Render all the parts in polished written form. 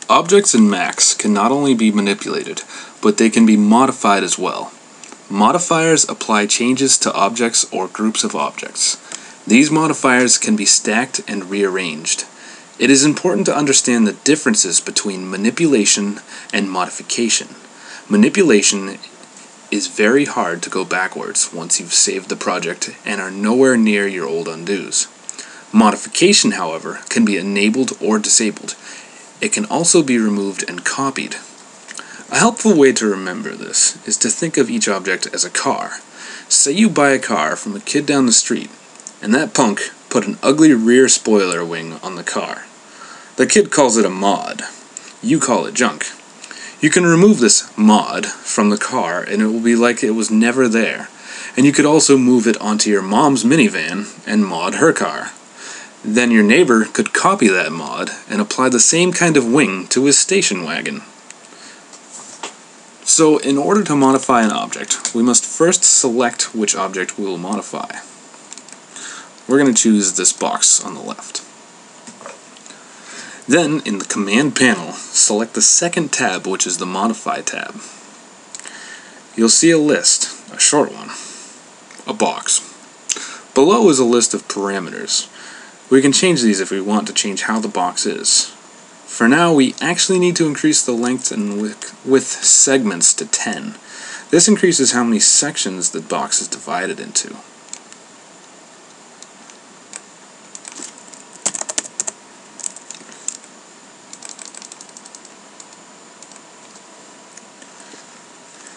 Objects in Max can not only be manipulated, but they can be modified as well. Modifiers apply changes to objects or groups of objects. These modifiers can be stacked and rearranged. It is important to understand the differences between manipulation and modification. Manipulation is very hard to go backwards once you've saved the project and are nowhere near your old undos. Modification, however, can be enabled or disabled. It can also be removed and copied. A helpful way to remember this is to think of each object as a car. Say you buy a car from a kid down the street, and that punk put an ugly rear spoiler wing on the car. The kid calls it a mod. You call it junk. You can remove this mod from the car and it will be like it was never there. And you could also move it onto your mom's minivan and mod her car. Then your neighbor could copy that mod and apply the same kind of wing to his station wagon. So in order to modify an object, we must first select which object we will modify. We're going to choose this box on the left. Then, in the Command panel, select the second tab, which is the Modify tab. You'll see a list, a short one, a box. Below is a list of parameters. We can change these if we want to change how the box is. For now, we actually need to increase the length and width segments to 10. This increases how many sections the box is divided into.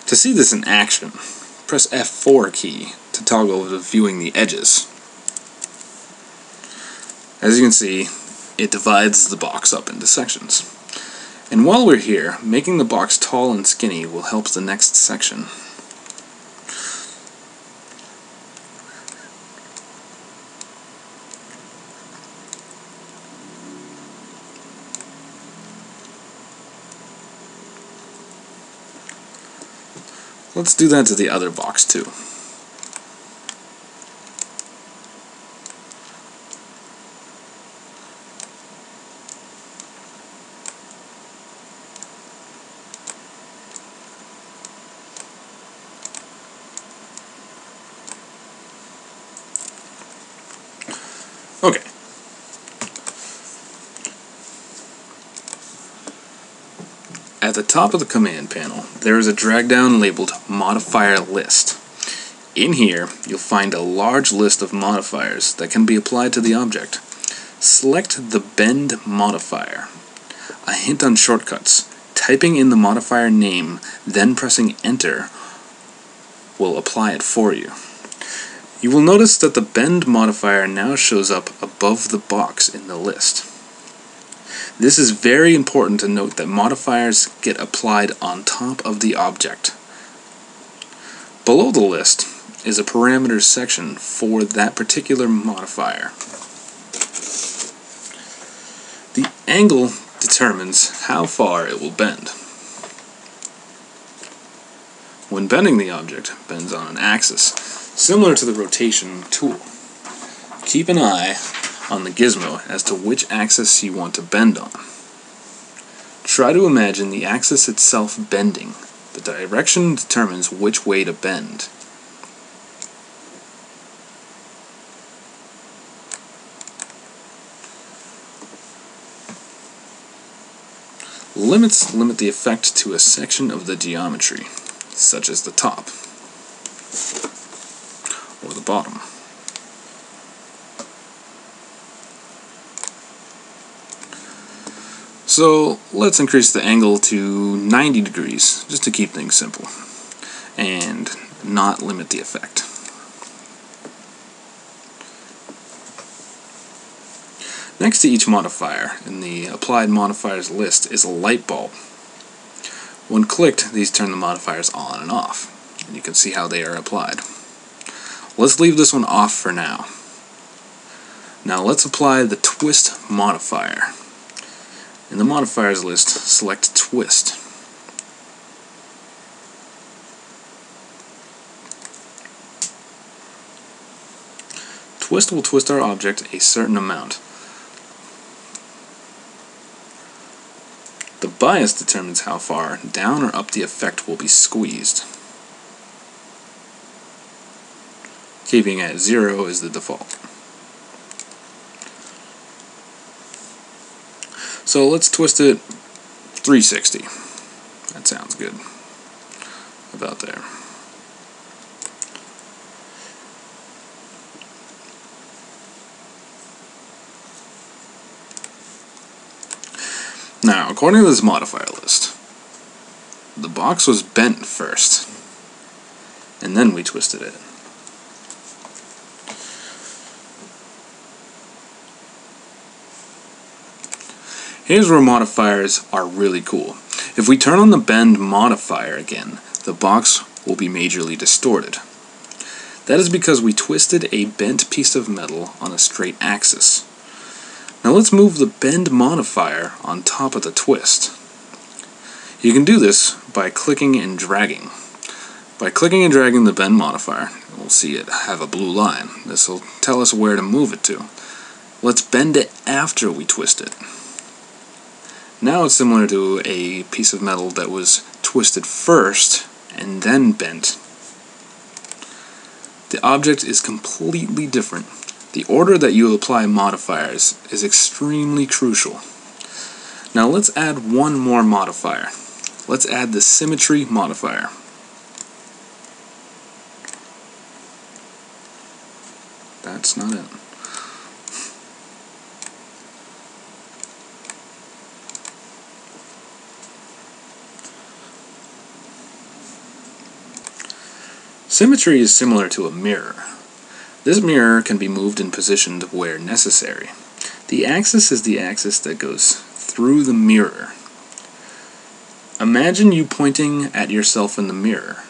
To see this in action, press F4 key to toggle the viewing the edges. As you can see, it divides the box up into sections. And while we're here, making the box tall and skinny will help the next section. Let's do that to the other box too. Okay. At the top of the command panel, there is a drag-down labeled Modifier List. In here, you'll find a large list of modifiers that can be applied to the object. Select the Bend modifier. A hint on shortcuts. Typing in the modifier name, then pressing Enter will apply it for you. You will notice that the Bend modifier now shows up above the box in the list. This is very important to note that modifiers get applied on top of the object. Below the list is a parameters section for that particular modifier. The angle determines how far it will bend. When bending the object, it bends on an axis, similar to the rotation tool. Keep an eye on the gizmo as to which axis you want to bend on. Try to imagine the axis itself bending. The direction determines which way to bend. Limits limit the effect to a section of the geometry, such as the top or the bottom. So let's increase the angle to 90 degrees, just to keep things simple, and not limit the effect. Next to each modifier in the Applied Modifiers list is a light bulb. When clicked, these turn the modifiers on and off, and you can see how they are applied. Let's leave this one off for now. Now let's apply the Twist modifier. In the modifiers list, select Twist. Twist will twist our object a certain amount. The bias determines how far down or up the effect will be squeezed. Keeping it at 0 is the default. So let's twist it 360. That sounds good. About there. Now, according to this modifier list, the box was bent first, and then we twisted it. Here's where modifiers are really cool. If we turn on the bend modifier again, the box will be majorly distorted. That is because we twisted a bent piece of metal on a straight axis. Now let's move the bend modifier on top of the twist. You can do this by clicking and dragging. By clicking and dragging the bend modifier, we'll see it have a blue line. This will tell us where to move it to. Let's bend it after we twist it. Now it's similar to a piece of metal that was twisted first and then bent. The object is completely different. The order that you apply modifiers is extremely crucial. Now let's add one more modifier. Let's add the symmetry modifier. That's not it. Symmetry is similar to a mirror. This mirror can be moved and positioned where necessary. The axis is the axis that goes through the mirror. Imagine you pointing at yourself in the mirror.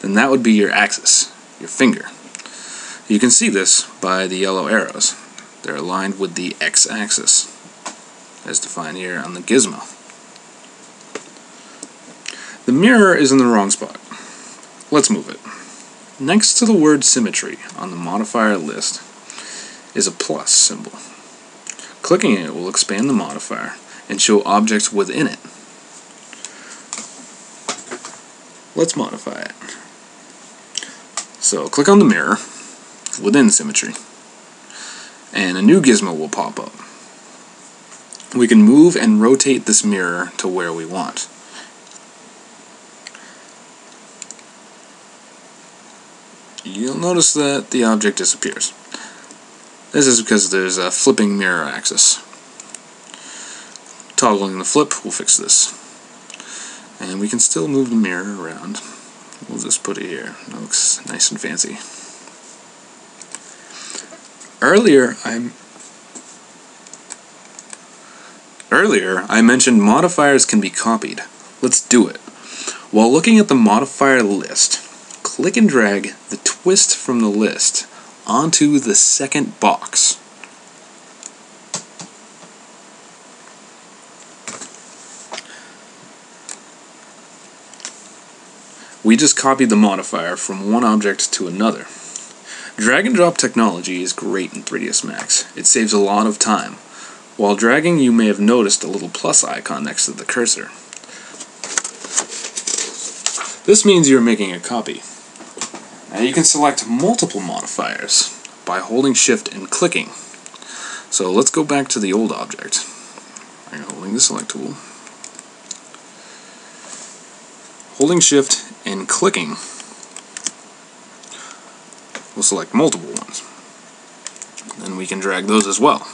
Then that would be your axis, your finger. You can see this by the yellow arrows. They're aligned with the x-axis, as defined here on the gizmo. The mirror is in the wrong spot. Let's move it. Next to the word symmetry on the modifier list is a plus symbol. Clicking it will expand the modifier and show objects within it. Let's modify it. So click on the mirror within symmetry and a new gizmo will pop up. We can move and rotate this mirror to where we want. You'll notice that the object disappears. This is because there's a flipping mirror axis. Toggling the flip will fix this. And we can still move the mirror around. We'll just put it here. It looks nice and fancy. Earlier I mentioned modifiers can be copied. Let's do it. While looking at the modifier list, click and drag the twist from the list onto the second box. We just copied the modifier from one object to another. Drag and drop technology is great in 3ds Max. It saves a lot of time. While dragging, you may have noticed a little plus icon next to the cursor. This means you're making a copy. Now you can select multiple modifiers by holding Shift and clicking. So let's go back to the old object. I'm holding the select tool. Holding Shift and clicking, we'll select multiple ones. Then we can drag those as well.